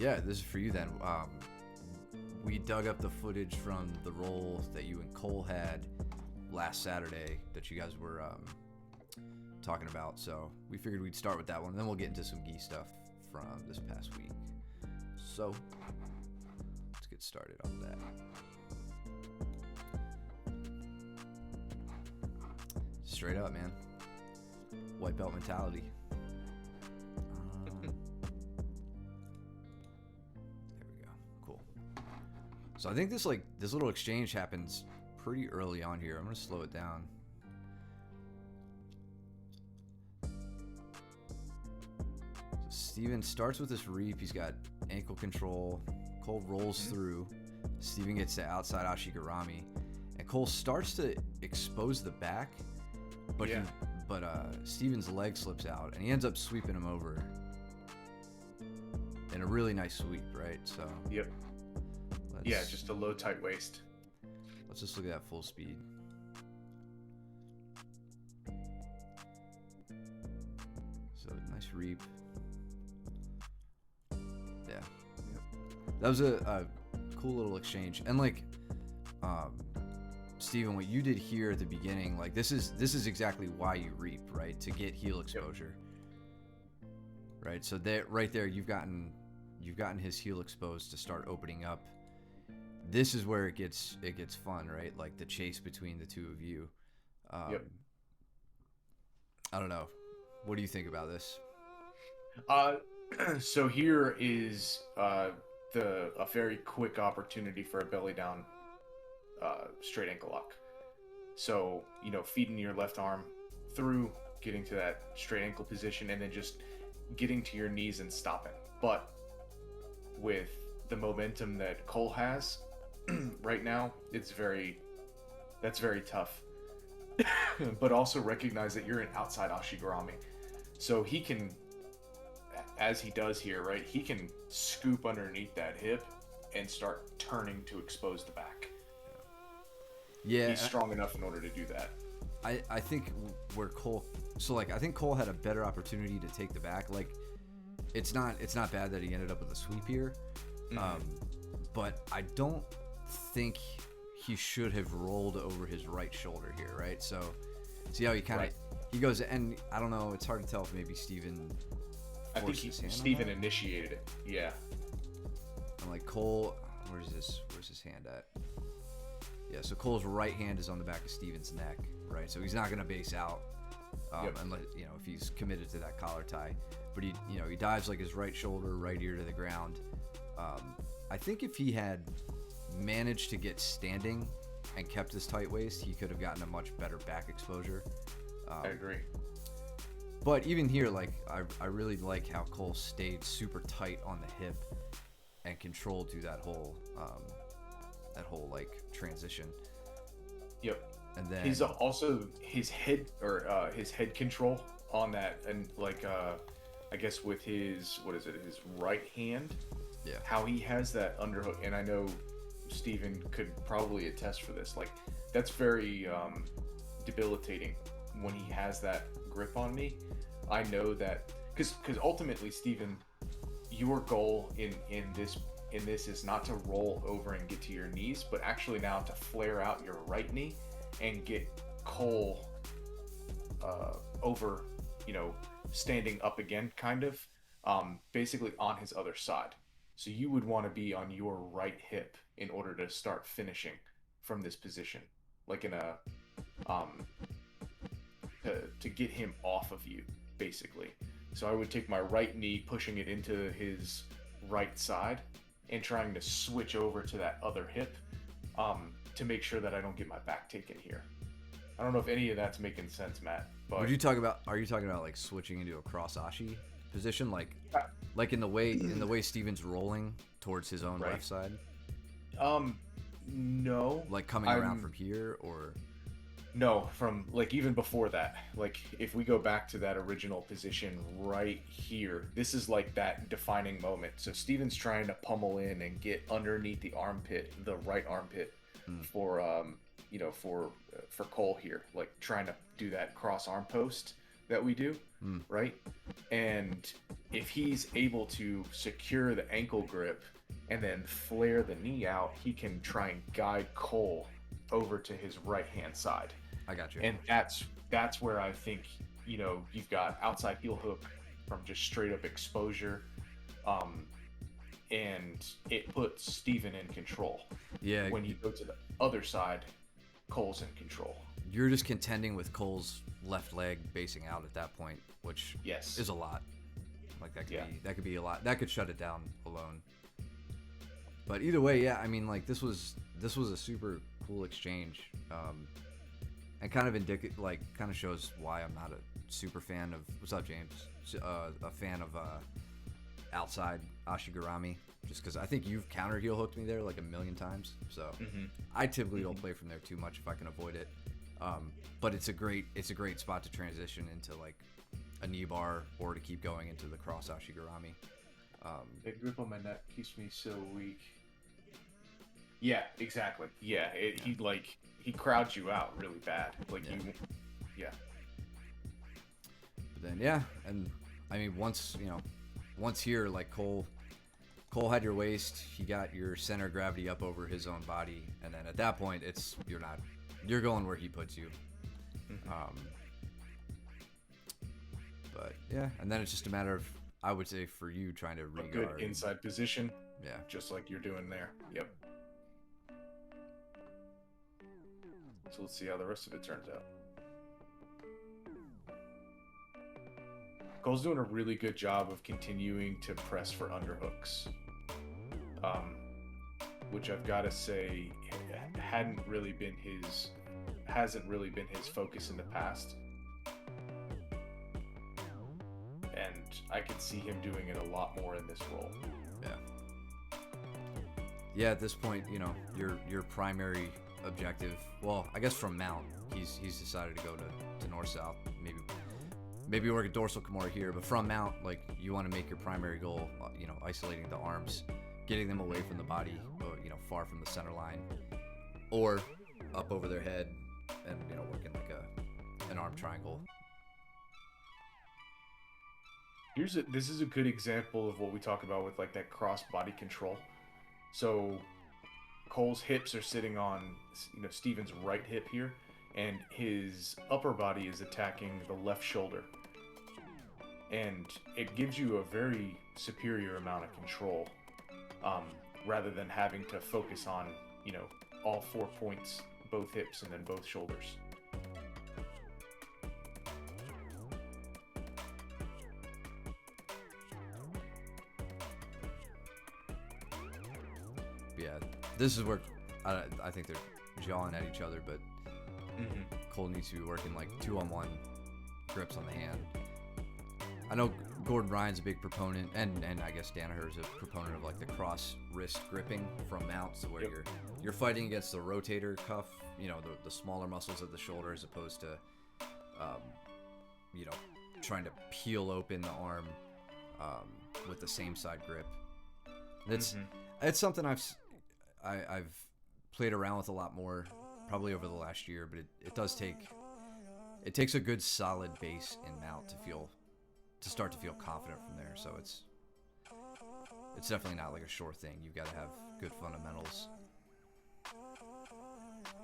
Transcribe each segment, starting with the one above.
Yeah, this is for you then. We dug up the footage from the roll that you and Cole had last Saturday that you guys were talking about. So we figured we'd start with that one, and then we'll get into some gi stuff from this past week. So let's get started on that. Straight up, man. White belt mentality. There we go. Cool. So I think this little exchange happens pretty early on here. I'm gonna slow it down. So Steven starts with this reap. He's got ankle control. Cole rolls through. Steven gets to outside Ashigarami, and Cole starts to expose the back, but Steven's leg slips out, and he ends up sweeping him over in a really nice sweep, right? So yep. Just a low tight waist. Let's just look at that full speed. So nice reap. Yeah. That was a cool little exchange. And Steven, what you did here at the beginning, this is exactly why you reap, right? To get heel exposure. Yep. Right? So right there you've gotten his heel exposed to start opening up. This is where it gets fun, right? Like the chase between the two of you. Yep. I don't know. What do you think about this? So here is a very quick opportunity for a belly down straight ankle lock. So, feeding your left arm through, getting to that straight ankle position, and then just getting to your knees and stopping. But with the momentum that Cole has right now, that's very tough. But also recognize that you're an outside Ashigarami. So he can, as he does here, right, he can scoop underneath that hip and start turning to expose the back. Yeah. He's strong enough in order to do that. I think where Cole, I think Cole had a better opportunity to take the back. It's not bad that he ended up with a sweep here. But I don't think he should have rolled over his right shoulder here, right? So see how he he goes, and I don't know, it's hard to tell if maybe Steven I think Steven initiated it. Yeah. And Cole, where's his hand at? Yeah, so Cole's right hand is on the back of Steven's neck, right? So he's not going to base out unless, if he's committed to that collar tie. But he dives his right shoulder, right ear to the ground. I think if he had managed to get standing and kept his tight waist, he could have gotten a much better back exposure. I agree. But even here, I really like how Cole stayed super tight on the hip and controlled through that whole transition. Yep. And then he's also his head control on that, and I guess with his his right hand. Yeah. How he has that underhook, and I know Steven could probably attest for this. That's very debilitating when he has that grip on me. I know that because ultimately, Steven, your goal in this is not to roll over and get to your knees, but actually now to flare out your right knee and get Cole over, standing up again, kind of, basically on his other side. So you would want to be on your right hip in order to start finishing from this position, in a to get him off of you, basically. So I would take my right knee, pushing it into his right side, and trying to switch over to that other hip to make sure that I don't get my back taken here. I don't know if any of that's making sense, Matt. But are you talking about switching into a cross ashi position, in the way Steven's rolling towards his own left side? No. Coming around from here, or no, from even before that. If we go back to that original position right here, this is that defining moment. So Steven's trying to pummel in and get underneath the armpit, the right armpit, for Cole here, trying to do that cross arm post that we do, right? And if he's able to secure the ankle grip and then flare the knee out, he can try and guide Cole over to his right-hand side. I got you. And that's where I think, you've got outside heel hook from just straight up exposure. And it puts Steven in control. Yeah. When you go to the other side, Cole's in control. You're just contending with Cole's left leg basing out at that point, which is a lot. Like that could be a lot. That could shut it down alone. But either way, yeah, I mean, like this was a super cool exchange, and kind of shows why I'm not a super fan of what's up, James? A fan of outside Ashigarami, just because I think you've counter heel hooked me there like a million times. So I typically don't play from there too much if I can avoid it. But it's a great spot to transition into like a knee bar or to keep going into the cross Ashigarami. The grip on my neck keeps me so weak. Yeah, exactly. Yeah, he crowds you out really bad. Like But then and I mean once here, like Cole had your waist, he got your center of gravity up over his own body, and then at that point you're going where he puts you. But yeah, and then it's just a matter of, I would say, for you trying to a good inside position. Yeah, just like you're doing there. Yep. So let's see how the rest of it turns out. Cole's doing a really good job of continuing to press for underhooks, which I've got to say hasn't really been his focus in the past, and I could see him doing it a lot more in this role. Yeah, at this point, your primary objective, well, I guess from mount, he's decided to go to north-south, maybe work a dorsal Kimura here, but from mount, like, you want to make your primary goal, isolating the arms, getting them away from the body, far from the center line, or up over their head, and working like an arm triangle. This is a good example of what we talk about with like that cross body control. So Cole's hips are sitting on Steven's right hip here, and his upper body is attacking the left shoulder, and it gives you a very superior amount of control, rather than having to focus on all 4 points, both hips and then both shoulders. Yeah, this is where I think they're jawing at each other, but Cole needs to be working like 2-on-1 grips on the hand. I know Gordon Ryan's a big proponent, and I guess Danaher's a proponent of like the cross wrist gripping from mount, so where you're fighting against the rotator cuff, the smaller muscles of the shoulder, as opposed to trying to peel open the arm with the same side grip. It's something I've played around with a lot more, probably over the last year, but it takes a good solid base in mount to start to feel confident from there. So it's definitely not like a sure thing. You've got to have good fundamentals.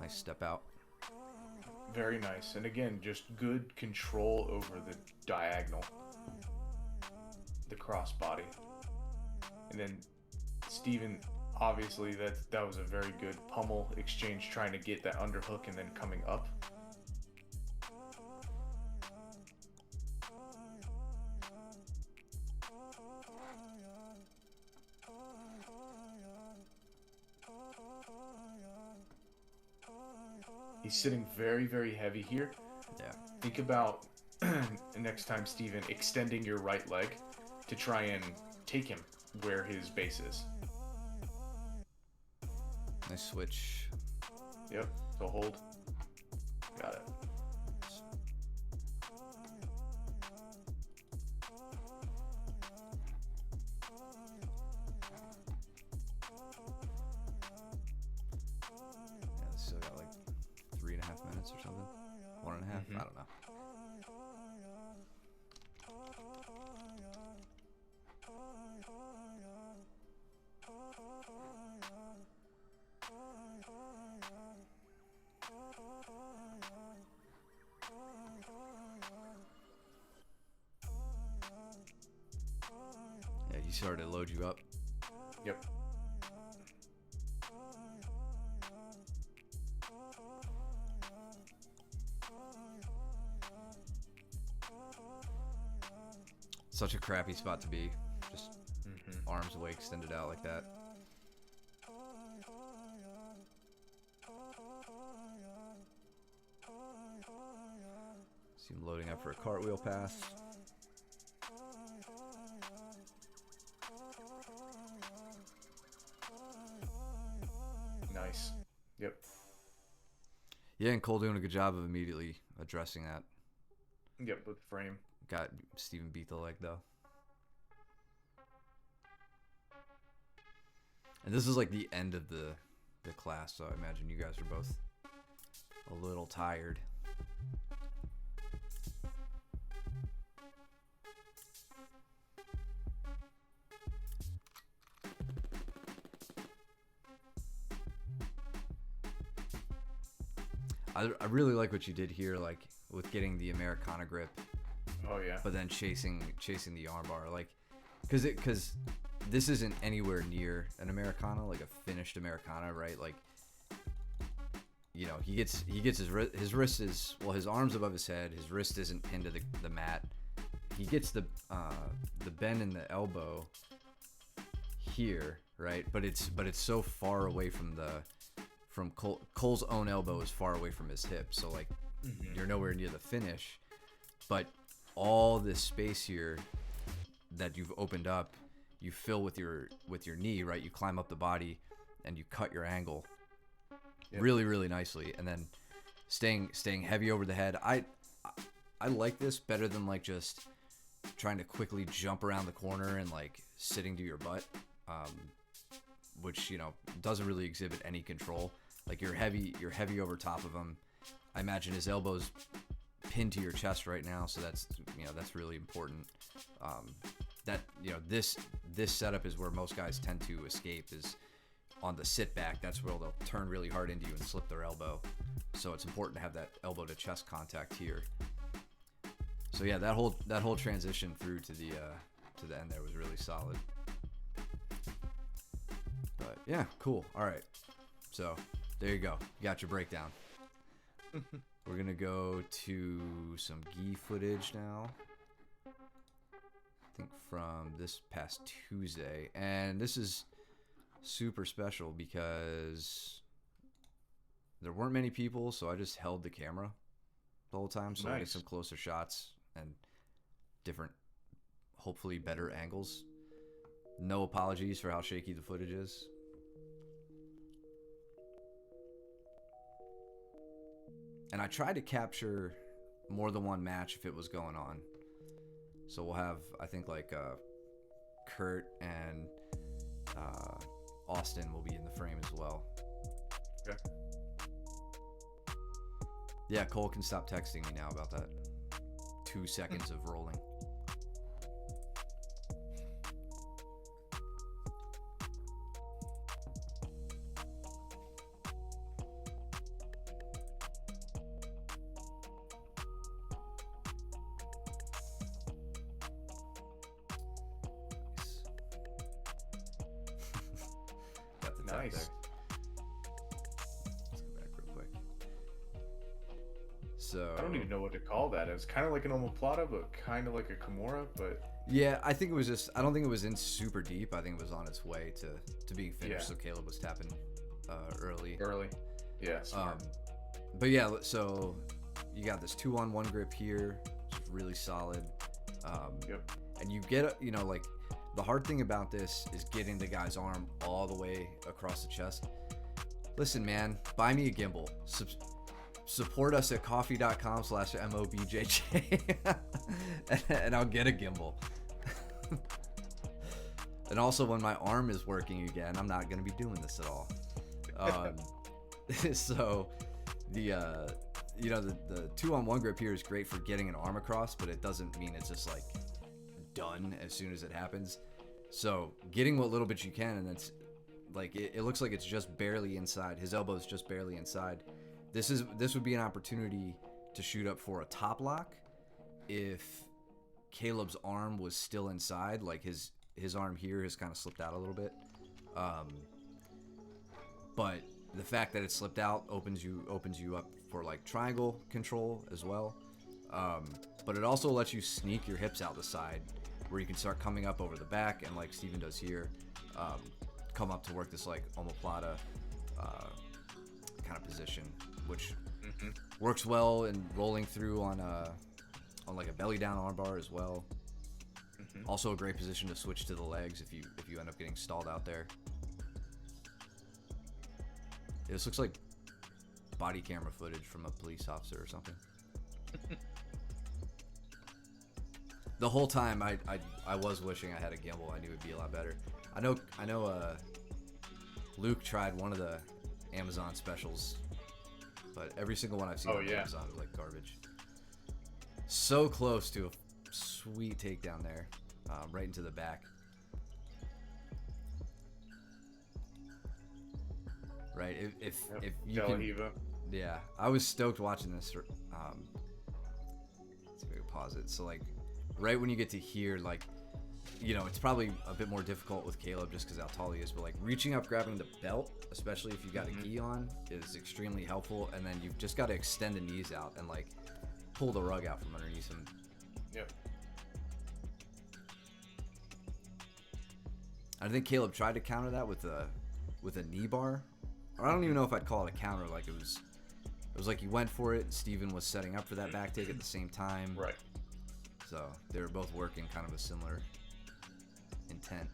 Nice step out. Very nice. And again, just good control over the diagonal, the cross body. And then Steven, obviously that was a very good pummel exchange, trying to get that underhook and then coming up. He's sitting very, very heavy here. Yeah. Think about next time, Steven, extending your right leg to try and take him where his base is. Nice switch. Yep. So hold. Got it. Yeah, still got like 3.5 minutes or something. 1.5. I don't know. he started to load you up. Yep. Such a crappy spot to be. Just arms away, extended out like that. See him loading up for a cartwheel pass. Nice. Yep. Yeah, and Cole doing a good job of immediately addressing that. Yep, with frame. Got Steven beat the leg though. And this is like the end of the class, so I imagine you guys are both a little tired. I really like what you did here, like with getting the Americana grip. Oh yeah. But then chasing the armbar, like, because this isn't anywhere near an Americana, like a finished Americana, right? Like, you know, he gets his wrist is, well, his arm's above his head, his wrist isn't pinned to the mat. He gets the bend in the elbow here, right? But it's so far away from Cole's own elbow is far away from his hip, so like you're nowhere near the finish. But all this space here that you've opened up, you fill with your knee, right? You climb up the body and you cut your angle really, really nicely, and then staying heavy over the head. I like this better than like just trying to quickly jump around the corner and like sitting to your butt, which, you know, doesn't really exhibit any control. Like you're heavy over top of him. I imagine his elbow's pinned to your chest right now, so that's, you know, that's really important. That, you know, this setup is where most guys tend to escape, is on the sit back. That's where they'll turn really hard into you and slip their elbow. So it's important to have that elbow to chest contact here. So yeah, that whole transition through to the end there was really solid. But yeah, cool. All right, so there you go. You got your breakdown. We're gonna go to some gi footage now. I think from this past Tuesday, and this is super special because there weren't many people, so I just held the camera the whole time, so I get some closer shots and different, hopefully better angles. No apologies for how shaky the footage is. And I tried to capture more than one match if it was going on. So we'll have, I think, like Kurt and Austin will be in the frame as well. Okay. Yeah, Cole can stop texting me now about that. 2 seconds of rolling. Nice. Let's go back real quick. So I don't even know what to call that. It was kind of like an omoplata, but kind of like a kimura. But yeah, I think it was just, I don't think it was in super deep. I think it was on its way to being finished. Yeah. So Caleb was tapping early. Yeah. Smart. But yeah, so you got this 2-on-1 grip here, which is really solid. Yep. And you get, you know, like, the hard thing about this is getting the guy's arm all the way across the chest. Listen, man, buy me a gimbal. Support us at coffee.com/MOBJJ and I'll get a gimbal. And also, when my arm is working again, I'm not going to be doing this at all. So the you know, the 2-on-1 grip here is great for getting an arm across, but it doesn't mean it's just like done as soon as it happens. So getting what little bit you can, and it's like it looks like it's just barely inside. His elbow is just barely inside. This would be an opportunity to shoot up for a top lock if Caleb's arm was still inside, like his his arm here has kind of slipped out a little bit. But the fact that it slipped out opens you up for like triangle control as well. But it also lets you sneak your hips out the side, where you can start coming up over the back, and like Steven does here, come up to work this like omoplata kind of position, which works well in rolling through on like a belly down armbar as well. Also a great position to switch to the legs if you end up getting stalled out there. This looks like body camera footage from a police officer or something. The whole time I was wishing I had a gimbal. I knew it'd be a lot better. I know Luke tried one of the Amazon specials, but every single one I've seen on Amazon is like garbage. So close to a sweet takedown there, right into the back. Right, if you can, yeah, I was stoked watching this. Let's see if I can pause it. So like, right when you get to here, like, you know, it's probably a bit more difficult with Caleb just because how tall he is. But like reaching up, grabbing the belt, especially if you got a gi on, is extremely helpful. And then you've just got to extend the knees out and like pull the rug out from underneath him. Yep. I think Caleb tried to counter that with a knee bar. Or I don't even know if I'd call it a counter. Like it was like he went for it, and Steven was setting up for that back take at the same time. Right. So they were both working kind of a similar intent.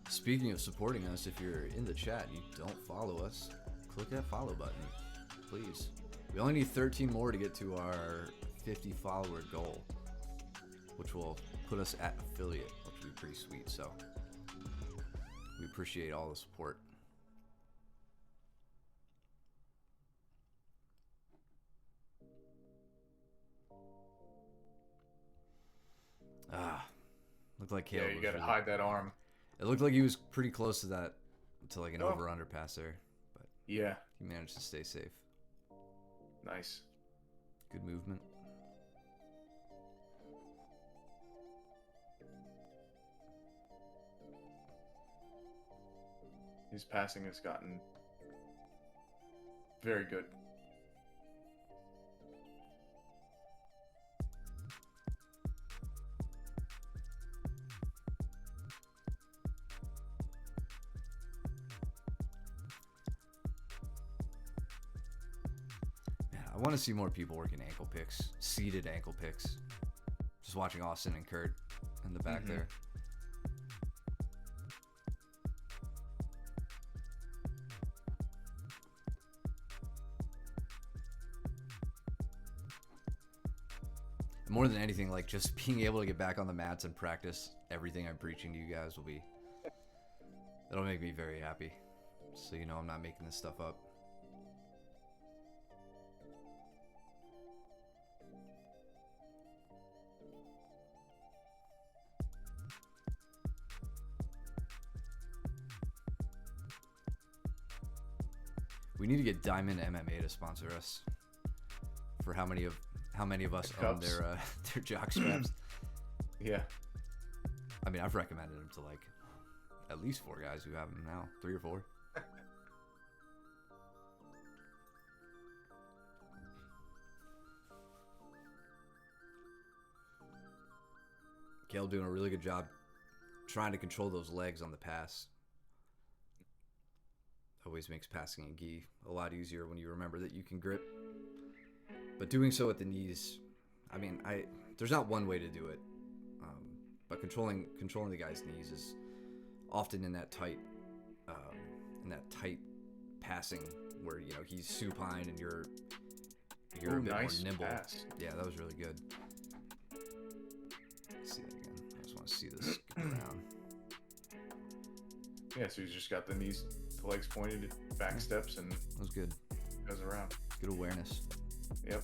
Speaking of supporting us, if you're in the chat and you don't follow us, click that follow button, please. We only need 13 more to get to our 50 follower goal, which will put us at affiliate, which would be pretty sweet. So we appreciate all the support. Looked like Caleb. Yeah, you gotta hide that arm. It looked like he was pretty close to that, to like an over-under pass there, but yeah, he managed to stay safe. Nice. Good movement. His passing has gotten very good. I want to see more people working ankle picks, seated ankle picks. Just watching Austin and Kurt in the back there. And more than anything, like just being able to get back on the mats and practice everything I'm preaching to you guys will be, it'll make me very happy. So you know I'm not making this stuff up. We need to get Diamond MMA to sponsor us. For how many of us own their jock straps? Yeah. I mean, I've recommended them to like at least 4 guys who have them now, 3 or 4. Caleb doing a really good job trying to control those legs on the pass. Always makes passing a gi a lot easier when you remember that you can grip. But doing so at the knees, I mean, there's not one way to do it. But controlling the guy's knees is often in that tight passing where you know he's supine and you're a bit more nimble. Pass. Yeah, that was really good. Let's see that again. I just want to see this go around. Yeah, so he's just got the knees, the legs pointed, back steps, and that was good. Goes around. Good awareness. Yep.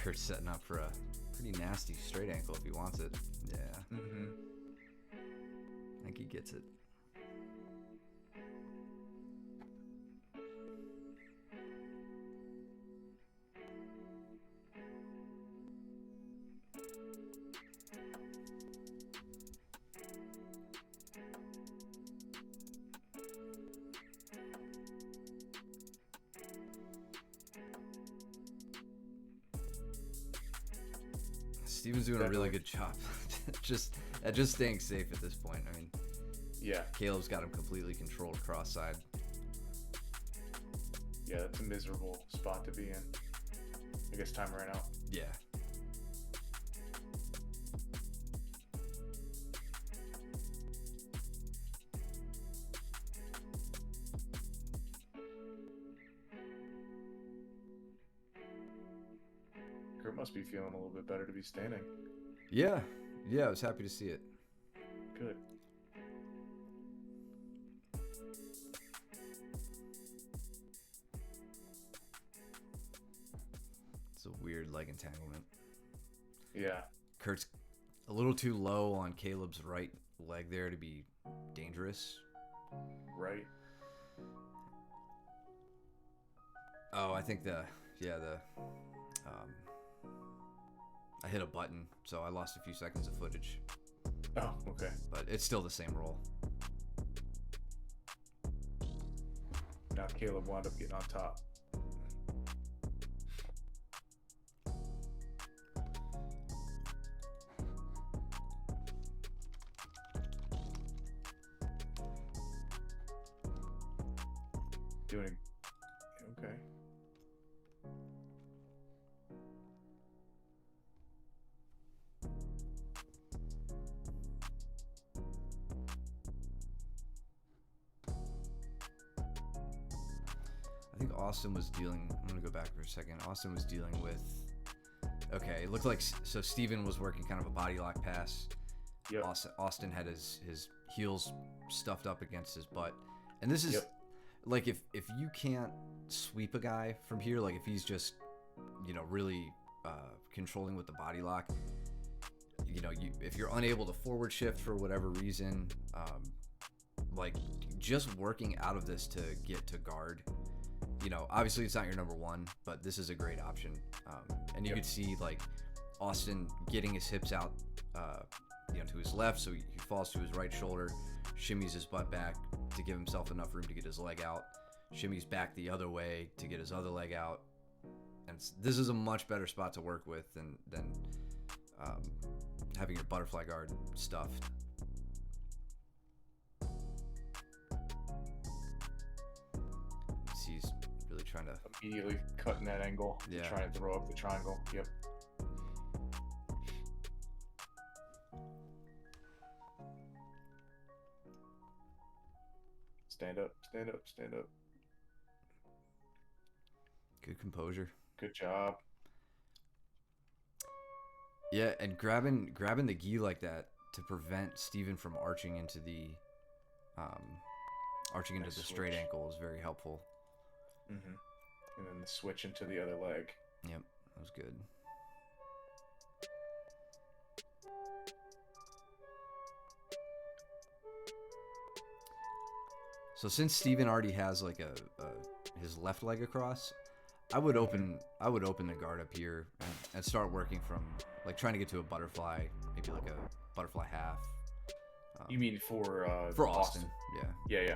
Kurt's setting up for a pretty nasty straight ankle if he wants it. Yeah. Mm-hmm. I think he gets it. Steven's doing a really good job. just staying safe at this point. I mean, yeah, Caleb's got him completely controlled cross-side. Yeah, that's a miserable spot to be in. I guess time ran out. Yeah. Kurt must be feeling a little bit better to be standing. Yeah, I was happy to see it. Good. It's a weird leg entanglement. Yeah. Kurt's a little too low on Caleb's right leg there to be dangerous. Right. Oh, I think I hit a button, so I lost a few seconds of footage. Oh, okay. But it's still the same roll. Now Caleb wound up getting on top. Doing okay. I think Austin was dealing. I'm gonna go back for a second. Austin was dealing with. Okay, it looked like so. Steven was working kind of a body lock pass. Yep. Austin had his heels stuffed up against his butt, and this is like if you can't sweep a guy from here, like if he's just really controlling with the body lock, if you're unable to forward shift for whatever reason, like just working out of this to get to guard. Obviously it's not your number one, but this is a great option. And you could see like Austin getting his hips out, to his left, so he falls to his right shoulder, shimmies his butt back to give himself enough room to get his leg out, shimmies back the other way to get his other leg out. And this is a much better spot to work with than having your butterfly guard stuffed. He's really trying to immediately cutting that angle. Yeah. Trying to throw up the triangle. Yep. Stand up, stand up, stand up. Good composure. Good job. Yeah, and grabbing the gi like that to prevent Steven from arching into the straight ankle is very helpful. Mm-hmm. And then the switch into the other leg. Yep, that was good. So since Steven already has like his left leg across, I would open the guard up here and start working from like trying to get to a butterfly, maybe like a butterfly half. You mean for Austin? Yeah. Yeah.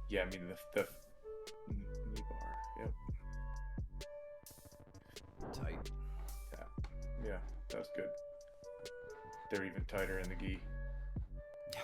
Yeah, I mean the knee bar. Yep. Tight. Yeah, that was good. They're even tighter in the gi. Yeah.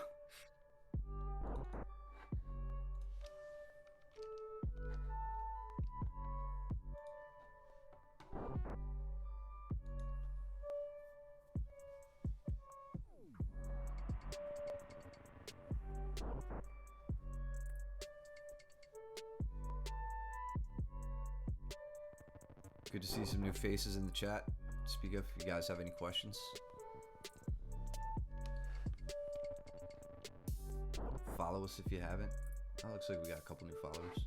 Good to see some new faces in the chat. Speak up if you guys have any questions. follow us if you haven't. Oh, looks like we got a couple new followers.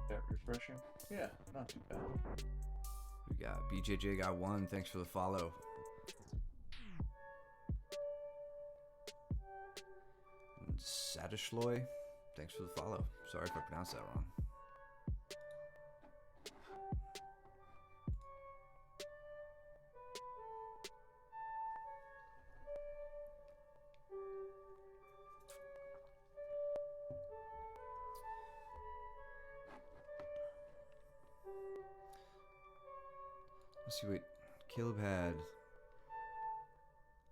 That refreshing? Yeah, not too bad. We got BJJ got 1. Thanks for the follow. Sadishloy, thanks for the follow. Sorry if I pronounced that wrong. Let's see what Caleb had.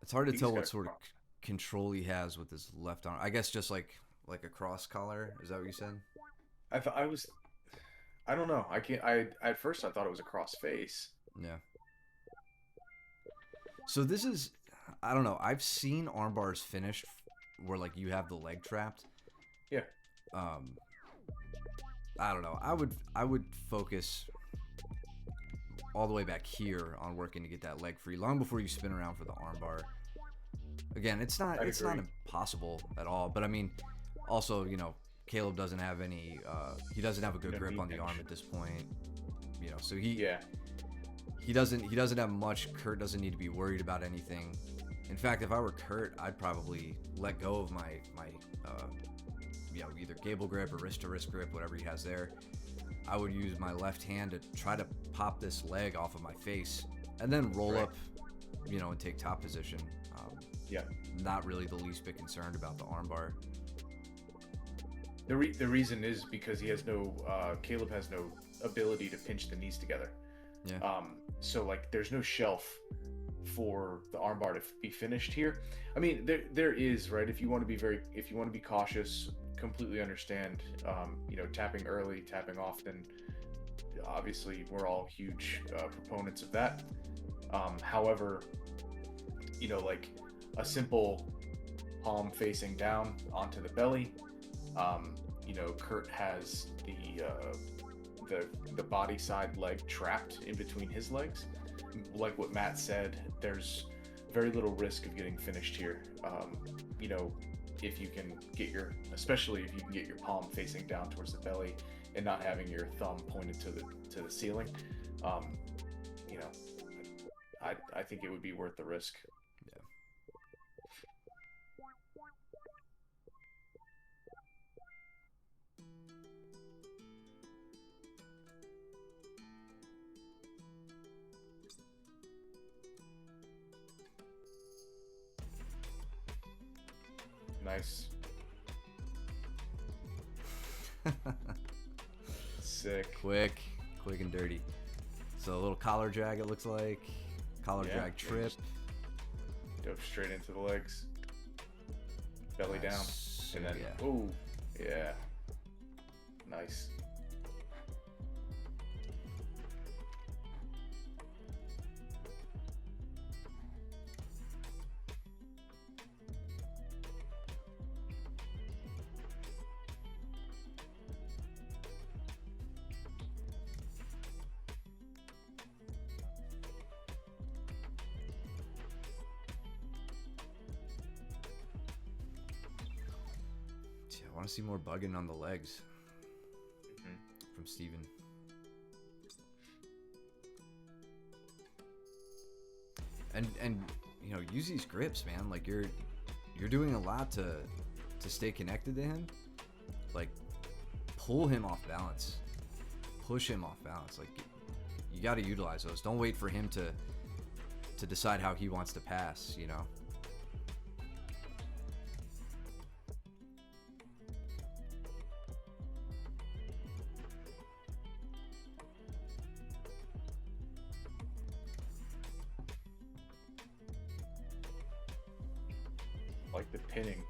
It's hard to tell what sort of control he has with his left arm. I guess just like a cross collar. Is that what you said? I don't know. At first I thought it was a cross face. Yeah. So this is, I don't know. I've seen arm bars finished where like you have the leg trapped. Yeah. I don't know. I would focus all the way back here on working to get that leg free long before you spin around for the arm bar. Again, it's not impossible at all, but I mean, also, you know, Caleb doesn't have any he doesn't have a good grip on the arm at this point. You know, so he doesn't have much. Kurt doesn't need to be worried about anything. In fact, if I were Kurt, I'd probably let go of my you know, either gable grip or wrist to wrist grip, whatever he has there. I would use my left hand to try to pop this leg off of my face and then roll up, you know, and take top position. Not really the least bit concerned about the armbar. The reason is because he has no Caleb has no ability to pinch the knees together. Yeah. So like there's no shelf for the armbar to be finished here. I mean, there is, right? If you want to be cautious, completely understand. You know, tapping early, tapping often. Obviously, we're all huge proponents of that. However, you know, like a simple palm facing down onto the belly. You know, Kurt has the body side leg trapped in between his legs. Like what Matt said, there's very little risk of getting finished here. You know, if you can get especially if you can get your palm facing down towards the belly and not having your thumb pointed to the ceiling. You know, I think it would be worth the risk. Yeah. Nice. Sick. Quick and dirty. So a little collar drag, it looks like. Collar drag trip. Dove straight into the legs. Belly down. And then, ooh, yeah. Nice. I want to see more bugging on the legs from Steven. And you know, use these grips, man. Like you're doing a lot to stay connected to him. Like pull him off balance, push him off balance. Like you got to utilize those. Don't wait for him to decide how he wants to pass. You know. Like the pinning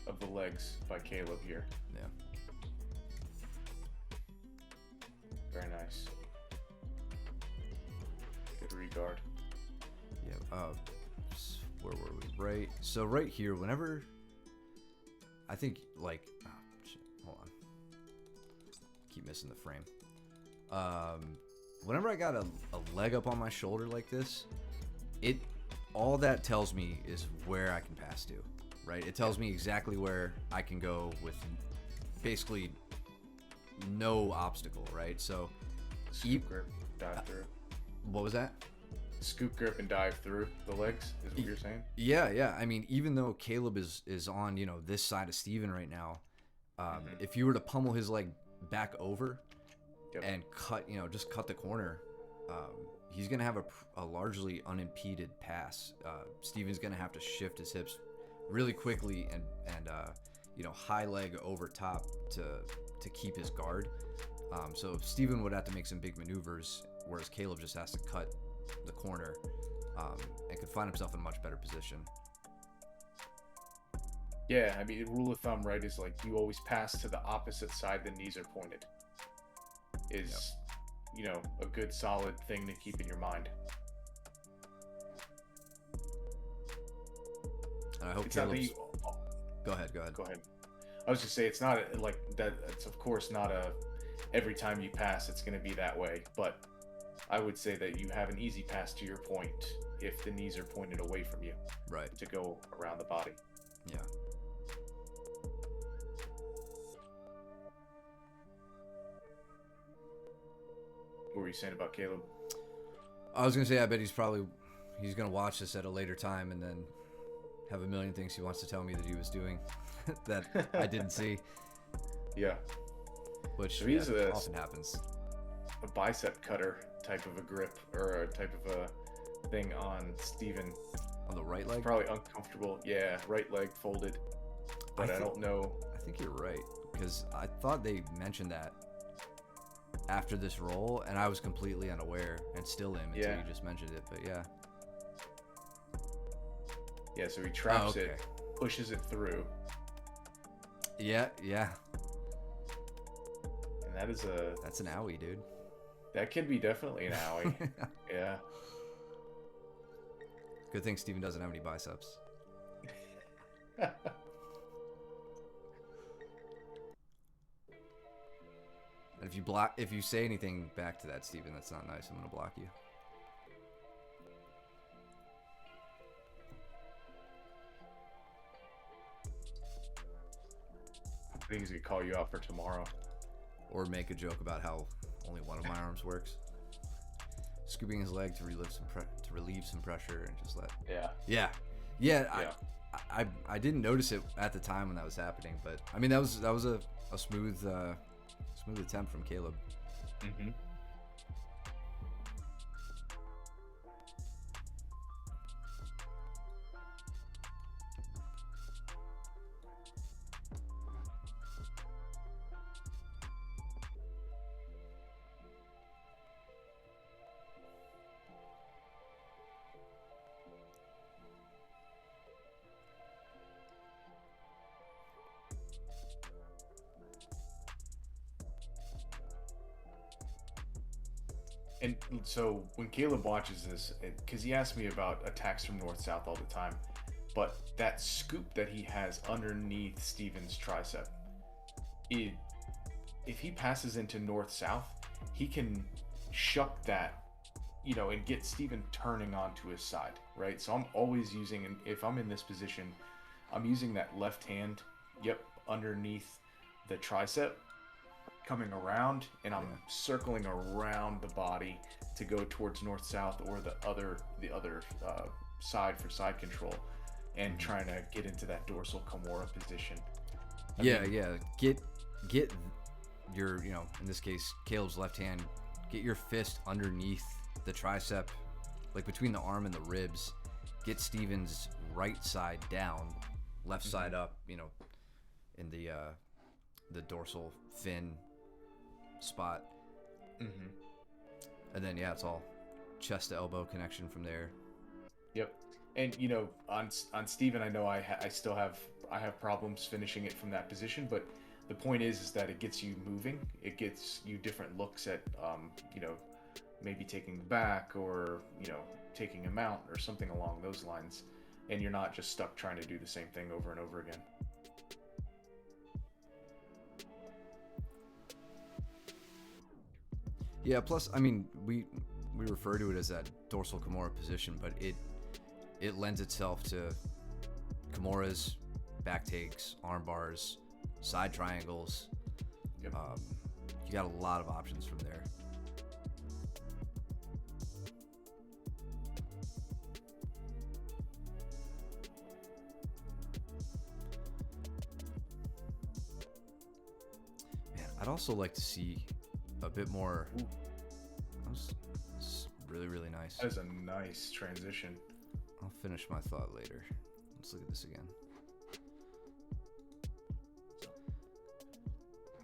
of the legs by Caleb here. Yeah. Very nice. Good regard. Yeah. Where were we? Right. So right here, whenever I think like, oh, shit, hold on. Keep missing the frame. Whenever I got a leg up on my shoulder like this, all that tells me is where I can pass to, right? It tells me exactly where I can go with basically no obstacle, right? So, Scoop grip, dive through. what was that? Scoop grip and dive through the legs is what you're saying? Yeah. I mean, even though Caleb is on, this side of Steven right now, if you were to pummel his leg back over and cut, just cut the corner, he's going to have a largely unimpeded pass. Steven's going to have to shift his hips really quickly and high leg over top to keep his guard. So Steven would have to make some big maneuvers, whereas Caleb just has to cut the corner and could find himself in a much better position. Yeah, I mean, rule of thumb, right, is like you always pass to the opposite side the knees are pointed. Is, a good solid thing to keep in your mind. And I hope It's not Caleb's... the... Go ahead. Go ahead. I was just say it's not like that. It's of course not every time you pass it's going to be that way, but I would say that you have an easy pass to your point if the knees are pointed away from you, right, to go around the body. Yeah. What were you saying about Caleb? I was gonna say I bet he's gonna watch this at a later time and then have a million things he wants to tell me that he was doing that I didn't see. Yeah. Which so he's often happens. A bicep cutter type of a grip or a type of a thing on Steven. On the right leg? It's probably uncomfortable. Yeah, right leg folded. But I don't know. I think you're right, because I thought they mentioned that after this roll, and I was completely unaware and still am until you just mentioned it. But yeah. Yeah, so he traps it, pushes it through. Yeah. And that's an owie, dude. That could be definitely an owie. Yeah. Good thing Steven doesn't have any biceps. And if you say anything back to that, Steven, that's not nice, I'm gonna block you. I think he's gonna call you out for tomorrow. Or make a joke about how only one of my arms works. Scooping his leg to relieve some pressure and just let. Yeah. I didn't notice it at the time when that was happening, but I mean that was a smooth attempt from Caleb. Mm-hmm. And so when Caleb watches this, because he asks me about attacks from north-south all the time, but that scoop that he has underneath Steven's tricep, if he passes into north-south, he can shuck that, and get Steven turning onto his side, right? So I'm always using, and if I'm in this position, I'm using that left hand, underneath the tricep, coming around, and I'm circling around the body to go towards north-south or the other side for side control, and trying to get into that dorsal Kimura position. Get your, in this case Caleb's left hand, get your fist underneath the tricep, like between the arm and the ribs. Get Steven's right side down, left side up, in the dorsal fin spot. And then it's all chest to elbow connection from there. Yep. And on Steven, I know I still have problems finishing it from that position, but the point is that it gets you moving. It gets you different looks at maybe taking the back, or taking a mount or something along those lines, and you're not just stuck trying to do the same thing over and over again. Yeah, plus, I mean, we refer to it as that dorsal Kimura position, but it lends itself to Kimuras, back takes, arm bars, side triangles. Yep. You got a lot of options from there. Man, I'd also like to see a bit more. That's really, really nice. That is a nice transition. I'll finish my thought later. Let's look at this again.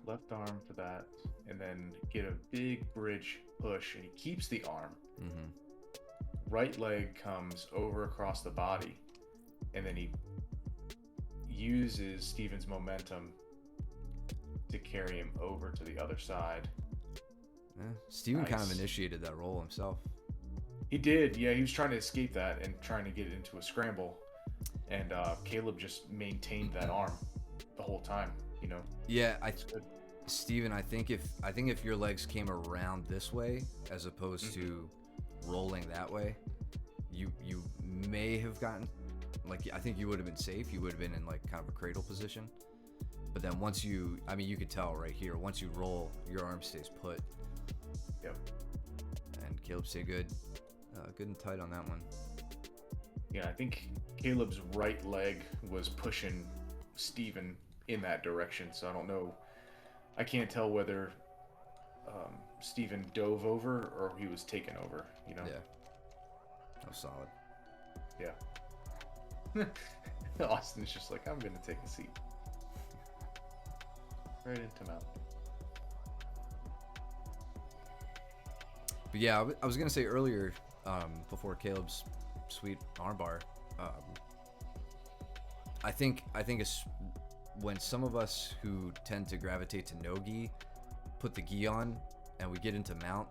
Left arm for that, and then get a big bridge push, and he keeps the arm. Mm-hmm. Right leg comes over across the body, and then he uses Steven's momentum to carry him over to the other side. Steven kind of Nice. initiated that role himself. He did, yeah. He was trying to escape that and trying to get into a scramble, and Caleb just maintained that arm the whole time. You know. Yeah, It's good. Steven, I think if your legs came around this way as opposed to rolling that way, you may have gotten, like, I think you would have been safe. You would have been in like kind of a cradle position. But then once you could tell right here, once you roll, your arm stays put. Yep. And Caleb stayed good and tight on that one. Yeah, I think Caleb's right leg was pushing Steven in that direction, so I don't know. I can't tell whether Steven dove over or he was taken over, you know? Yeah. That was solid. Yeah. Austin's just like, I'm going to take a seat. Right into mount. But yeah, I was going to say earlier, before Caleb's sweet armbar, I think it's when some of us who tend to gravitate to no gi put the gi on and we get into mount,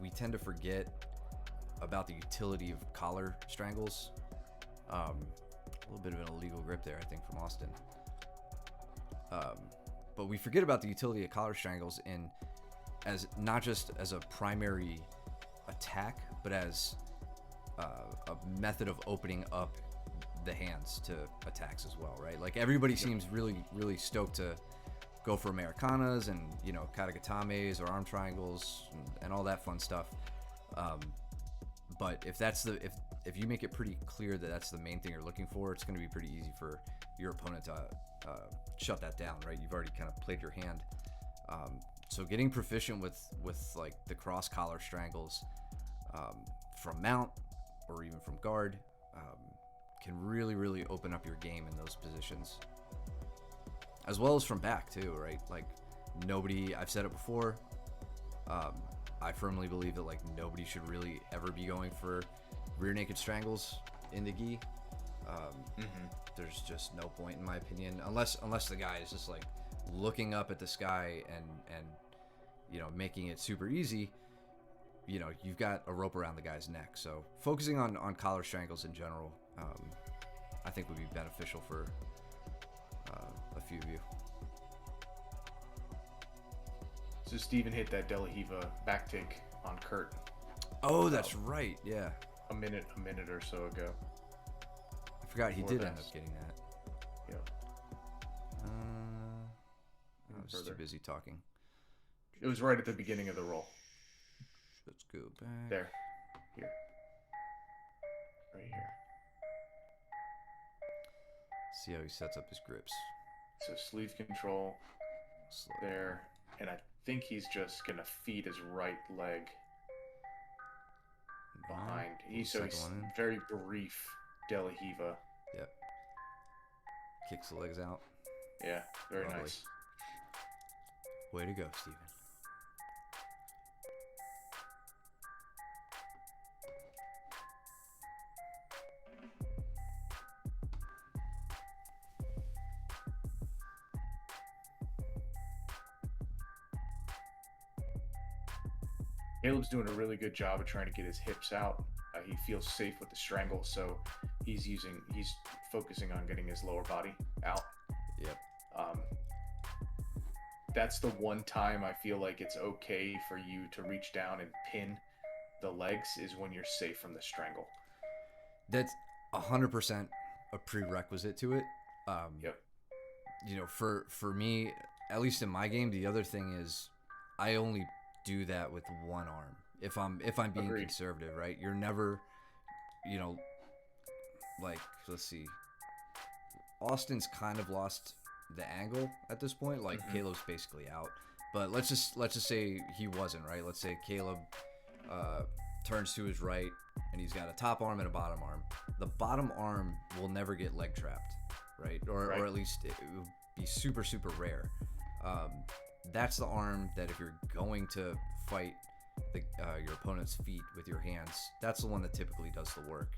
we tend to forget about the utility of collar strangles. A little bit of an illegal grip there, I think, from Austin. But we forget about the utility of collar strangles in as not just as a primary attack, but as a method of opening up the hands to attacks as well, right? Like everybody seems really, really stoked to go for Americanas and, you know, katagatames or arm triangles and all that fun stuff. But if you make it pretty clear that that's the main thing you're looking for, it's going to be pretty easy for your opponent to shut that down, right? You've already kind of played your hand. So getting proficient with like the cross collar strangles from mount or even from guard can really, really open up your game in those positions, as well as from back too, right? Like I've said it before, I firmly believe that like nobody should really ever be going for rear naked strangles in the gi. There's just no point, in my opinion, unless the guy is just like looking up at the sky and you know, making it super easy. You know, you've got a rope around the guy's neck. So focusing on collar strangles in general, I think would be beneficial for a few of you. So Steven hit that De La Riva back take on Kurt. Oh, that's right. Yeah. A minute or so ago. I forgot he Before did end this. up getting that. Yep. I was too busy talking. It was right at the beginning of the roll. Let's go back. There. Here. Right here. See how he sets up his grips. So sleeve control Slow. there. And I think he's just going to feed his right leg behind. He's Second one in. very brief De La Riva. Yep. Kicks the legs out. Yeah, very Lovely. nice. Way to go, Steven. Caleb's doing a really good job of trying to get his hips out. He feels safe with the strangle, so he's focusing on getting his lower body out. Yep. That's the one time I feel like it's okay for you to reach down and pin the legs is when you're safe from the strangle. That's 100% a prerequisite to it. Yep. For me, at least in my game, the other thing is I only do that with one arm. If I'm being Agreed. conservative, right? You're never, like, let's see. Austin's kind of lost the angle at this point. Like Caleb's basically out. But let's just say he wasn't, right? Let's say Caleb turns to his right and he's got a top arm and a bottom arm. The bottom arm will never get leg trapped, right? Or at least it would be super, super rare. That's the arm that if you're going to fight your opponent's feet with your hands, that's the one that typically does the work.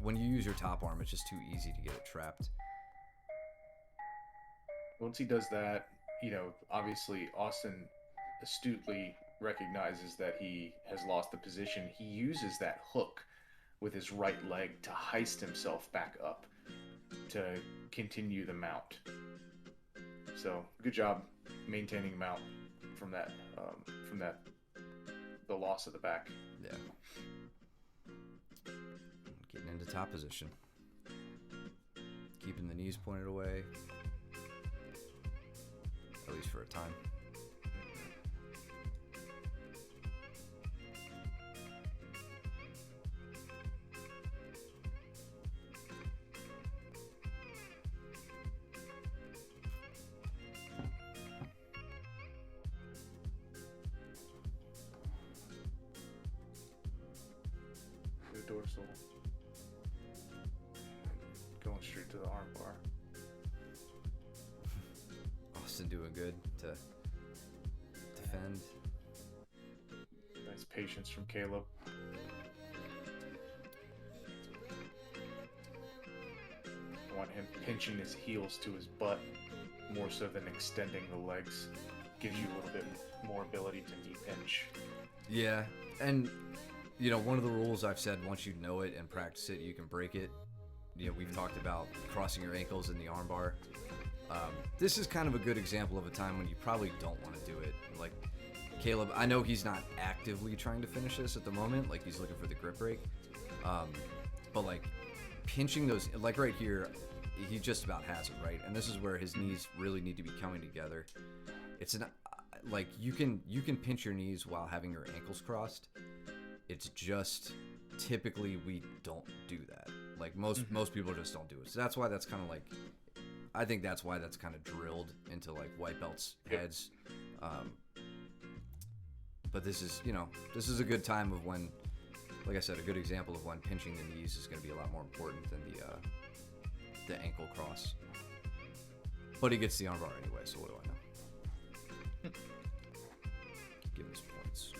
When you use your top arm, it's just too easy to get it trapped. Once he does that, obviously Austin astutely recognizes that he has lost the position. He uses that hook with his right leg to heist himself back up to continue the mount. So good job maintaining mount from that the loss of the back. Yeah. Getting into top position. Keeping the knees pointed away. At least for a time. Good dorsal. Going straight to the armbar. Austin doing good to defend. Nice patience from Caleb. I want him pinching his heels to his butt more so than extending the legs. Gives you a little bit more ability to knee pinch. Yeah, and one of the rules I've said, once you know it and practice it, you can break it. We've talked about crossing your ankles in the armbar. This is kind of a good example of a time when you probably don't want to do it. Like Caleb, I know he's not actively trying to finish this at the moment, like he's looking for the grip break. But like pinching those, like right here, he just about has it, right? And this is where his knees really need to be coming together. It's like you can pinch your knees while having your ankles crossed. It's just typically we don't do that. Like most people just don't do it. So that's why that's kind of like, I think that's why that's kind of drilled into like white belts' heads. But this is a good time of when, like I said, a good example of when pinching the knees is going to be a lot more important than the ankle cross. But he gets the armbar anyway, so what do I know? Give him his points.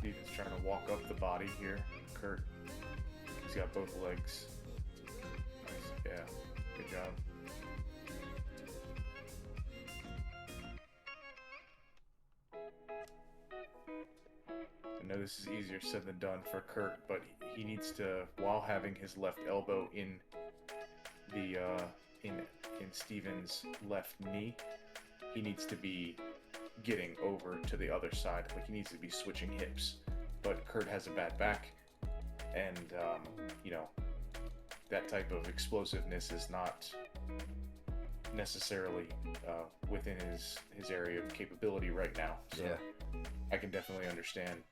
He's trying to walk up the body here. Kurt. He's got both legs. Nice. Yeah. Good job. I know this is easier said than done for Kurt, but he needs to, while having his left elbow in the in Steven's left knee, he needs to be getting over to the other side. Like he needs to be switching hips. But Kurt has a bad back, and that type of explosiveness is not necessarily within his area of capability right now. So Yeah. I can definitely understand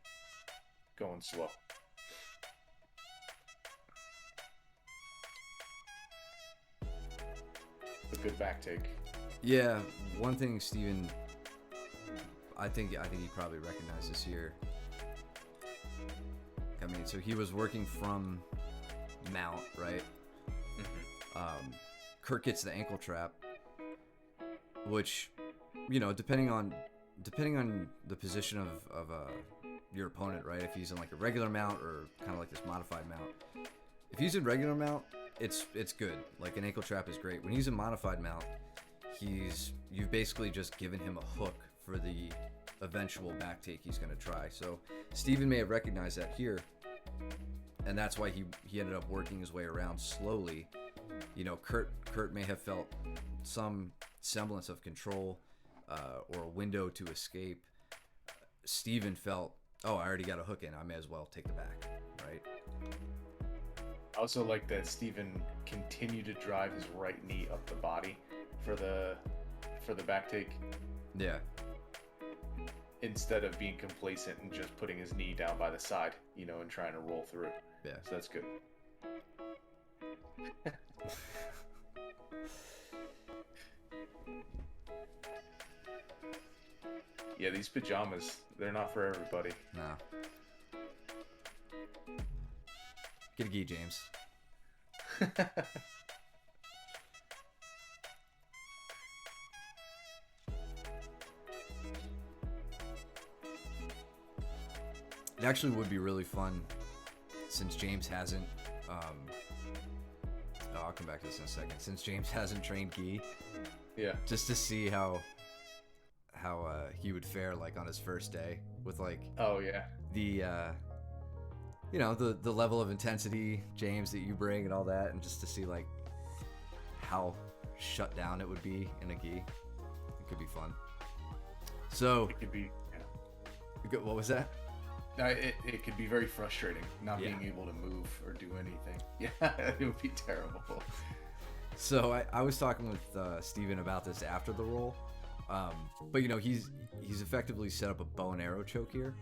going slow. A good back take. Yeah, one thing Steven, I think he probably recognized this here. I mean, so he was working from mount, right? Kurt gets the ankle trap, which, depending on the position of your opponent, right? If he's in like a regular mount or kind of like this modified mount. If he's in regular mount, it's good. Like an ankle trap is great. When he's in modified mount, you've basically just given him a hook for the eventual back take he's going to try. So Steven may have recognized that here, and that's why he ended up working his way around slowly. Kurt may have felt some semblance of control or a window to escape, Steven felt, oh, I already got a hook in. I may as well take the back, right? I also like that Steven continued to drive his right knee up the body for the back take. Yeah. Instead of being complacent and just putting his knee down by the side, you know, and trying to roll through. Yeah. So that's good. Yeah, these pajamas, they're not for everybody. No. Get a gi, James. It actually would be really fun, since James hasn't I'll come back to this in a second. Since James hasn't trained gi, Yeah. just to see how he would fare like on his first day with like Oh yeah. the you know, the level of intensity, James, that you bring and all that, and just to see like how shut down it would be in a gi. It could be fun. So It could be. Yeah. what was that? It could be very frustrating not Yeah. being able to move or do anything. Yeah, it would be terrible. So I was talking with Steven about this after the roll, but you know, he's effectively set up a bow and arrow choke here.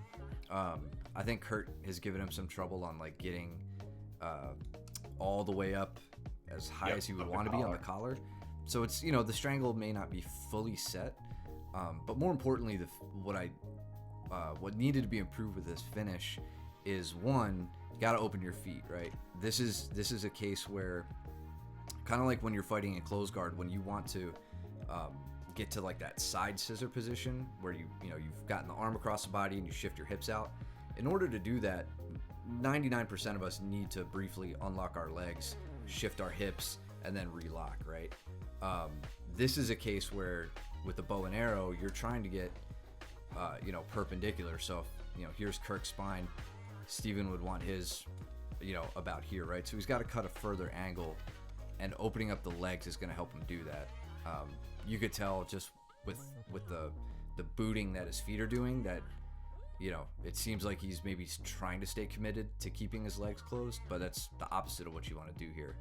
I think Kurt has given him some trouble on like getting all the way up as high as he would want to be on the collar. So it's, you know, the strangle may not be fully set, but more importantly, what needed to be improved with this finish is, one, you got to open your feet, right? This is a case where, kind of like when you're fighting in close guard, when you want to get to like that side scissor position where you've gotten the arm across the body and you shift your hips out. In order to do that, 99% of us need to briefly unlock our legs, shift our hips, and then relock, right? This is a case where with the bow and arrow, you're trying to get perpendicular. So if, here's Kirk's spine, Steven would want his, about here, right? So he's got to cut a further angle, and opening up the legs is going to help him do that. You could tell just with the booting that his feet are doing that, it seems like he's maybe trying to stay committed to keeping his legs closed, but that's the opposite of what you want to do here.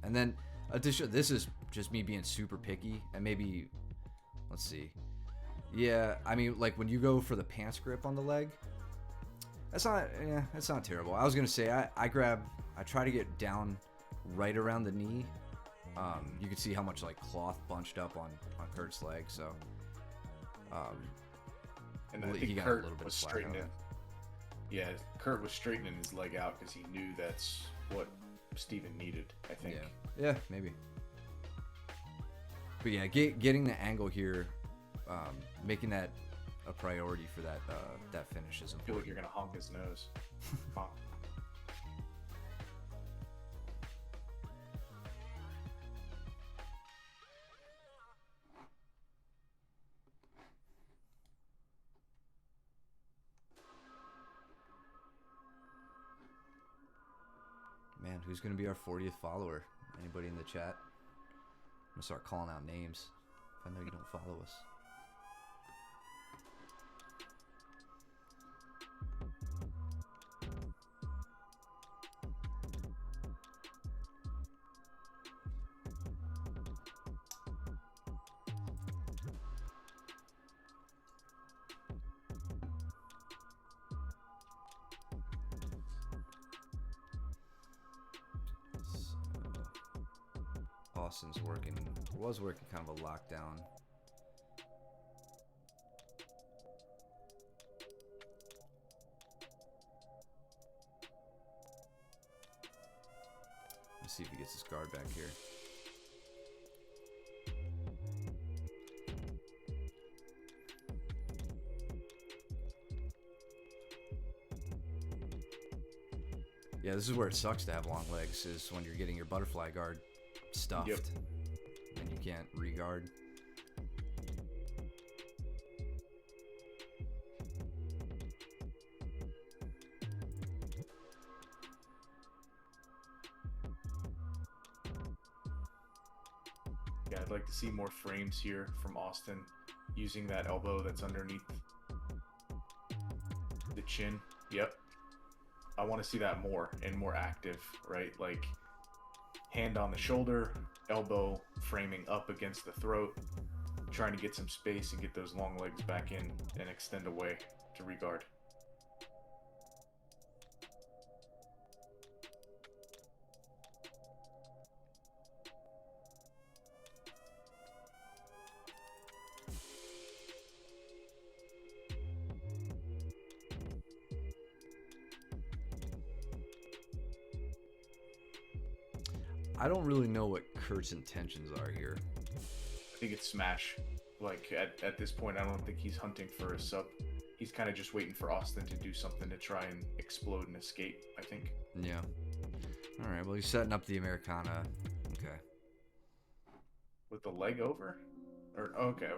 And then addition, this is just me being super picky, and maybe, let's see. Yeah, I mean, like when you go for the pants grip on the leg, that's not terrible. I was gonna say I try to get down right around the knee. You can see how much like cloth bunched up on Kurt's leg, so and I he think got a Kurt little bit was of slack on straightening. Yeah, Kurt was straightening his leg out because he knew that's what Steven needed, I think. Yeah, maybe. But yeah, getting the angle here, making that a priority for that finish is I feel important. like you're gonna honk his nose. Honk. Man, who's gonna be our 40th follower? Anybody in the chat? I'm gonna start calling out names if I know you don't follow us. Austin's was working kind of a lockdown. Let's see if he gets his guard back here. Yeah, this is where it sucks to have long legs, is when you're getting your butterfly guard stuffed. Yep. And you can't re-guard. Yeah, I'd like to see more frames here from Austin using that elbow that's underneath the chin. Yep. I want to see that more and more active, right? Like hand on the shoulder, elbow framing up against the throat, trying to get some space and get those long legs back in and extend away to regard. I don't really know what Kurt's intentions are here. I think it's smash. Like at this point, I don't think he's hunting for a sub. He's kind of just waiting for Austin to do something to try and explode and escape, I think. Yeah. All right. Well, he's setting up the Americana. Okay. With the leg over? Or okay.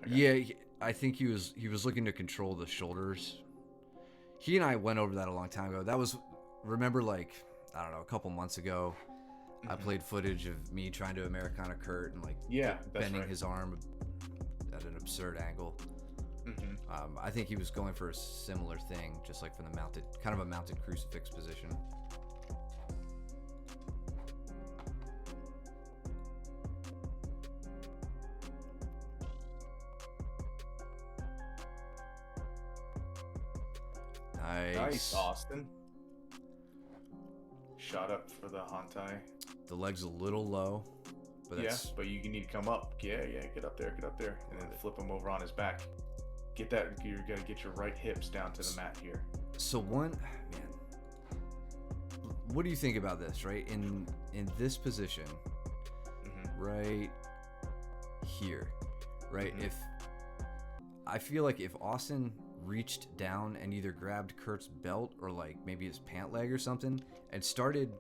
Yeah, I think he was looking to control the shoulders. He and I went over that a long time ago. That was, remember, like, I don't know, a couple months ago, I played footage of me trying to Americana Kurt and like bending his arm at an absurd angle. I think he was going for a similar thing, just like from the mounted, kind of a mounted crucifix position. Nice, Austin. Shot up for the Hantai. The leg's a little low, but that's... Yeah, but you need to come up. Yeah, get up there, and then flip him over on his back. Get that. You gotta get your right hips down to the mat here. So man, what do you think about this? Right in this position, right here, right? If I feel like if Austin reached down and either grabbed Kurt's belt or like maybe his pant leg or something and started,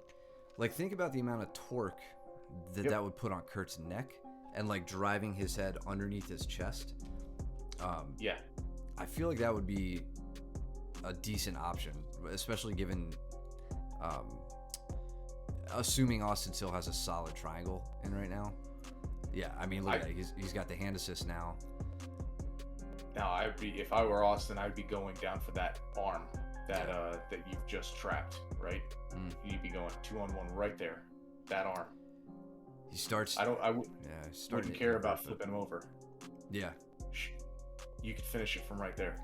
like, think about the amount of torque that would put on Kurt's neck and like driving his head underneath his chest. I feel like that would be a decent option, especially given assuming Austin still has a solid triangle in right now. Yeah, I mean, look at it. He's got the hand assist now. Now, if I were Austin, I'd be going down for that arm that you've just trapped, right? You'd be going 2-on-1 right there. That arm. He starts. I wouldn't care about flipping him over. Yeah. You could finish it from right there.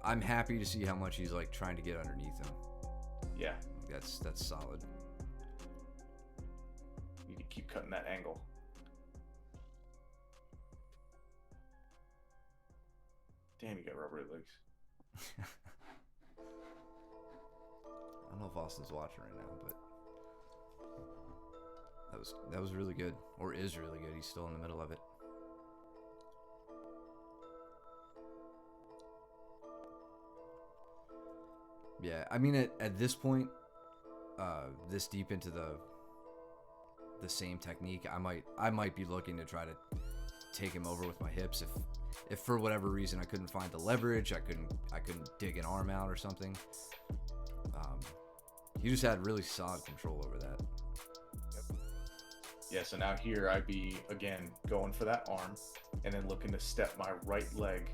I'm happy to see how much he's like trying to get underneath him. Yeah. That's solid. You could keep cutting that angle. Damn, you got rubbery legs. I don't know if Austin's watching right now, but that was really good, or is really good. He's still in the middle of it. Yeah, I mean, at this point, this deep into the same technique, I might be looking to try to take him over with my hips if for whatever reason I couldn't find the leverage, I couldn't dig an arm out or something. He just had really solid control over that. Yeah, so now here I'd be again going for that arm and then looking to step my right leg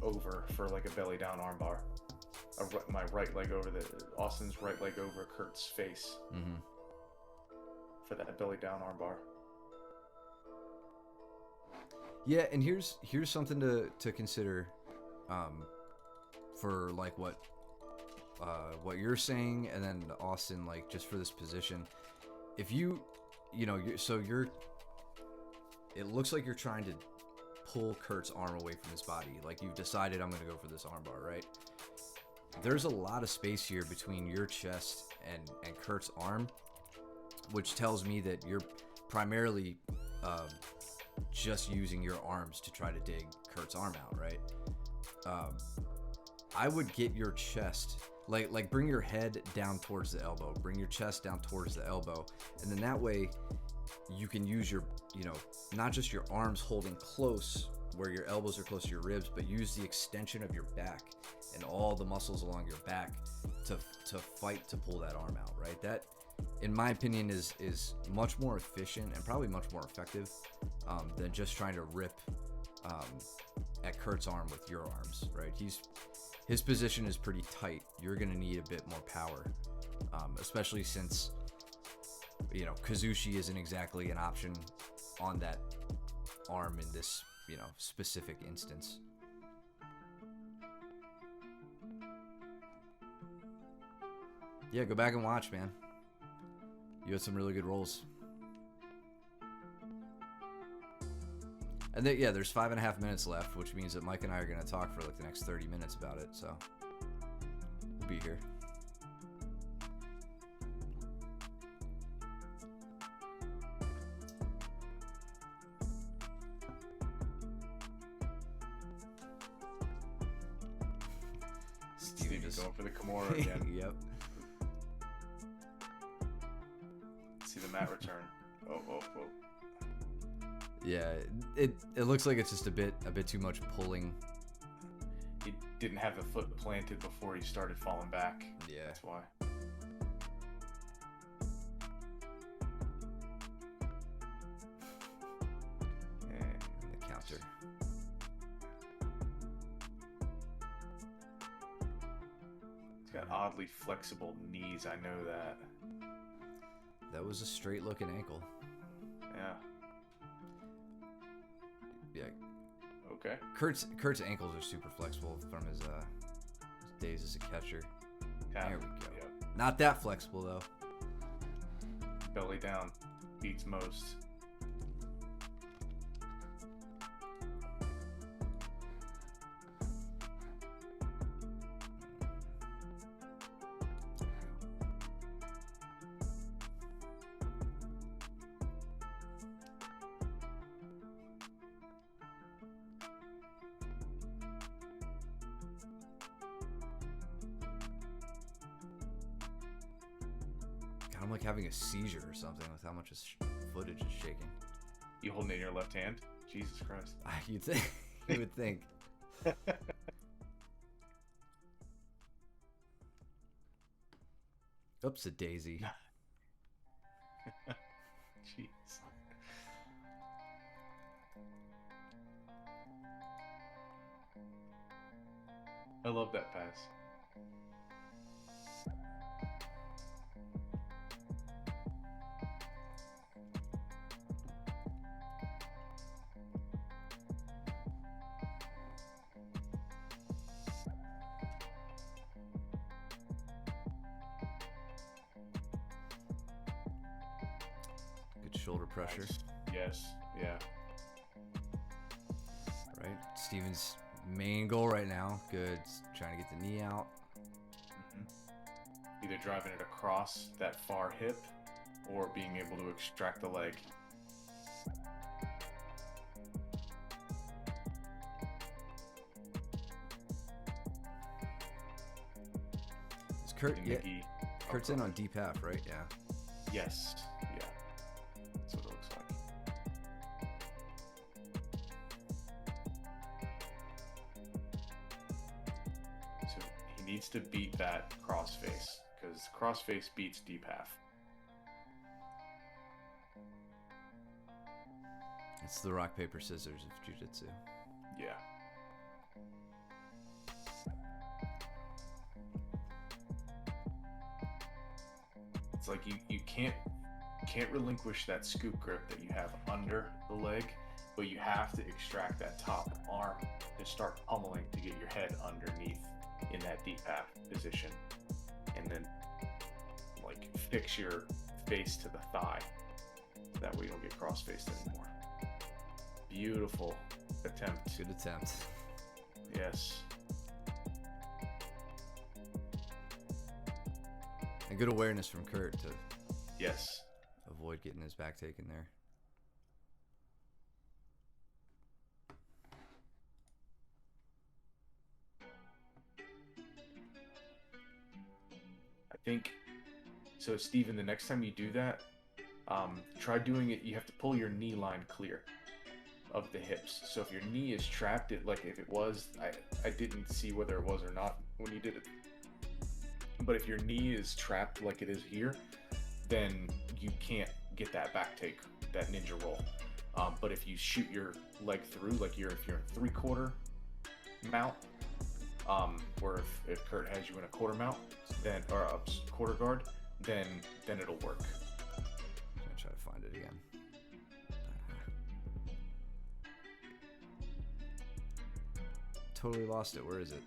over for like a belly down armbar. My right leg over Austin's right leg over Kurt's face for that belly down armbar. Yeah, and here's something to consider, for like what you're saying, and then Austin, like, just for this position. If you know, it looks like you're trying to pull Kurt's arm away from his body. Like, you've decided, I'm going to go for this armbar, right? There's a lot of space here between your chest and Kurt's arm, which tells me that you're primarily just using your arms to try to dig Kurt's arm out, right? I would get your chest, like bring your head down towards the elbow, bring your chest down towards the elbow, and then that way you can use your, not just your arms holding close where your elbows are close to your ribs, but use the extension of your back and all the muscles along your back to fight to pull that arm out, right? That, in my opinion, is much more efficient and probably much more effective than just trying to rip at Kurt's arm with your arms, right? His position is pretty tight. You're going to need a bit more power, especially since, you know, Kazushi isn't exactly an option on that arm in this, you know, specific instance. Yeah, go back and watch, man. You had some really good rolls. And then, yeah, there's 5.5 minutes left, which means that Mike and I are going to talk for like the next 30 minutes about it, so we'll be here. Steven just going for the Kimura again. Yep. See the mat return. Oh. Yeah, it looks like it's just a bit too much pulling. He didn't have the foot planted before he started falling back. Yeah. That's why. And the counter. He's got oddly flexible knees, I know that. That was a straight looking ankle. Yeah. Yeah. Okay. Kurt's ankles are super flexible from his days as a catcher. Yeah. There we go. Yep. Not that flexible though. Belly down beats most. God, I'm like having a seizure or something with how much his footage is shaking. You holding it in your left hand? Jesus Christ. You'd think. You would think. Oops, a daisy. Jeez. I love that pass. Good shoulder pressure. Nice. Yes. Yeah. Right? Steven's main goal right now. Good. Trying to get the knee out. Mm-hmm. Either driving it across that far hip or being able to extract the leg. Is Kurt? Yeah. McGee. Kurt's in on deep half, right? Yeah. Yes. Yeah. That's what it looks like. So he needs to beat that crossface because crossface beats deep half. It's the rock, paper, scissors of jiu-jitsu. Yeah. It's like you can't relinquish that scoop grip that you have under the leg, but you have to extract that top arm and start pummeling to get your head underneath in that deep half position, and then like fix your face to the thigh. That way you don't get cross-faced anymore. Beautiful attempt. Good attempt. Yes. And good awareness from Kurt to Yes. avoid getting his back taken there. I think so, Steven, the next time you do that, try doing it. You have to pull your knee line clear. of the hips. So if your knee is trapped, like if it was, I didn't see whether it was or not when you did it. But if your knee is trapped like it is here, then you can't get that back take, that ninja roll. But if you shoot your leg through, like if you're in 3/4 mount, where if Kurt has you in a quarter mount, then or a quarter guard, then it'll work. I'm gonna try to find it again. Totally lost it. Where is it?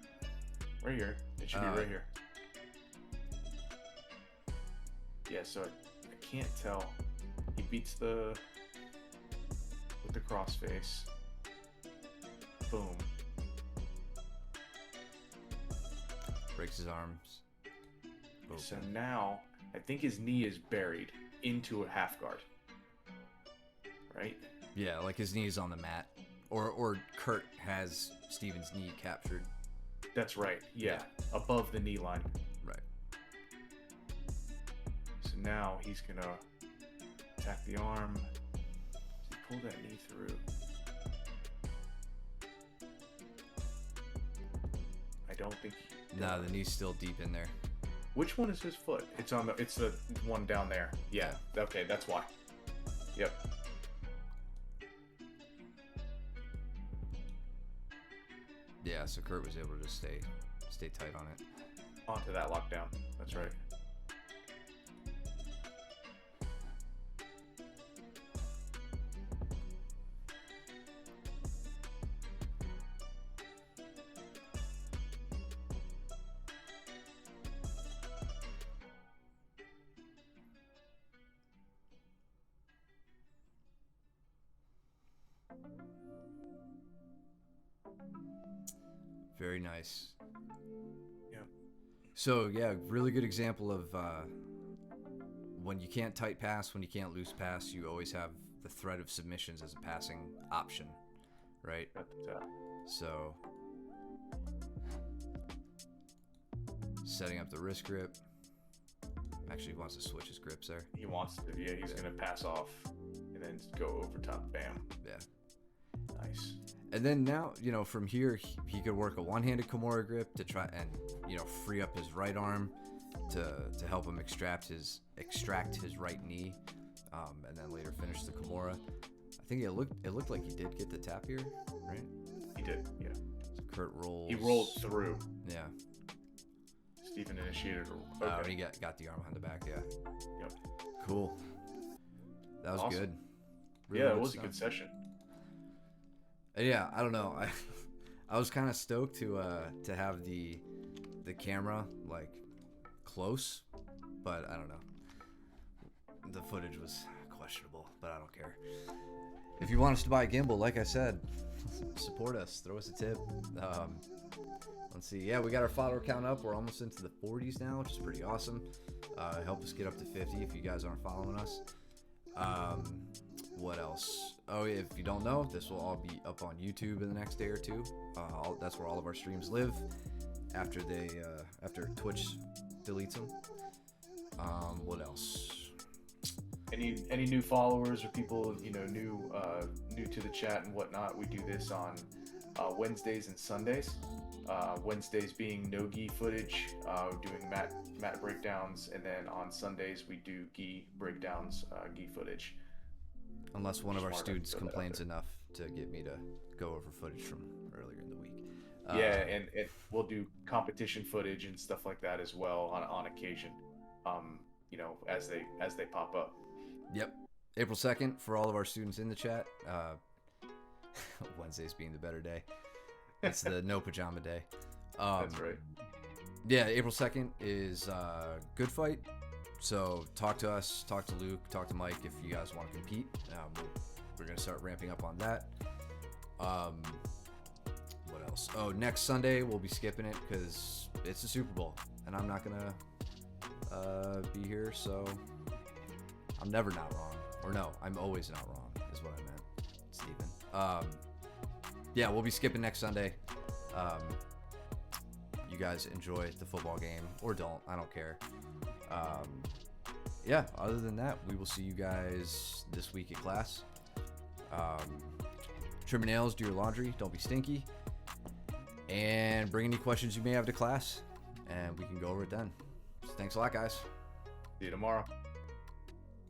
Right here. It should be right here. Yeah, so I can't tell. He beats with the crossface. Boom. Breaks his arms. Open. So now, I think his knee is buried into a half guard. Right? Yeah, like his knee's on the mat. Or Kurt has Steven's knee captured. That's right. Yeah. Above the knee line. Right. So now he's going to attack the arm. Pull that knee through. I don't think Nah, the knee's still deep in there. Which one is his foot? It's the one down there. Yeah. Okay, that's why. Yep. Yeah, so Kurt was able to stay tight on it. Onto that lockdown. That's right. Very nice. Yeah. So, yeah, really good example of when you can't tight pass, when you can't loose pass, you always have the threat of submissions as a passing option, right? So, setting up the wrist grip. Actually, he wants to switch his grips there. He wants to, yeah, he's going to pass off and then go over top, bam. Yeah. Nice. And then now, from here, he could work a one-handed Kimura grip to try and, free up his right arm to help him extract his right knee, and then later finish the Kimura. I think it looked like he did get the tap here, right? He did, yeah. So Kurt rolls. He rolled through. Yeah. Stephen initiated. Okay. Oh, and he got the arm behind the back, yeah. Yep. Cool. That was awesome. Good. Really yeah, it good was stuff. A good session. Yeah, I don't know. I was kind of stoked to have the camera like close, but I don't know. The footage was questionable, but I don't care. If you want us to buy a gimbal, like I said, support us. Throw us a tip. Let's see. Yeah, we got our follower count up. We're almost into the 40s now, which is pretty awesome. Help us get up to 50 if you guys aren't following us. What else? Oh, if you don't know, this will all be up on YouTube in the next day or two. That's where all of our streams live after Twitch deletes them. What else? Any new followers or people new to the chat and whatnot? We do this on Wednesdays and Sundays. Wednesdays being no gi footage, doing mat breakdowns, and then on Sundays we do gi breakdowns, gi footage. Unless one of our students complains enough to get me to go over footage from earlier in the week. Yeah, and we'll do competition footage and stuff like that as well on occasion. As they pop up. Yep. April 2nd for all of our students in the chat. Wednesdays being the better day. It's the no pajama day. That's right. Yeah, April 2nd is Good Fight. So talk to us, talk to Luke, talk to Mike if you guys want to compete. We're going to start ramping up on that. What else? Oh, next Sunday we'll be skipping it because it's the Super Bowl. And I'm not going to be here, so I'm never not wrong. Or no, I'm always not wrong is what I meant, Steven. Yeah, we'll be skipping next Sunday. You guys enjoy the football game or don't. I don't care. Yeah, other than that, we will see you guys this week at class. trim your nails, do your laundry, don't be stinky, and bring any questions you may have to class, and we can go over it then. So thanks a lot, guys. See you tomorrow.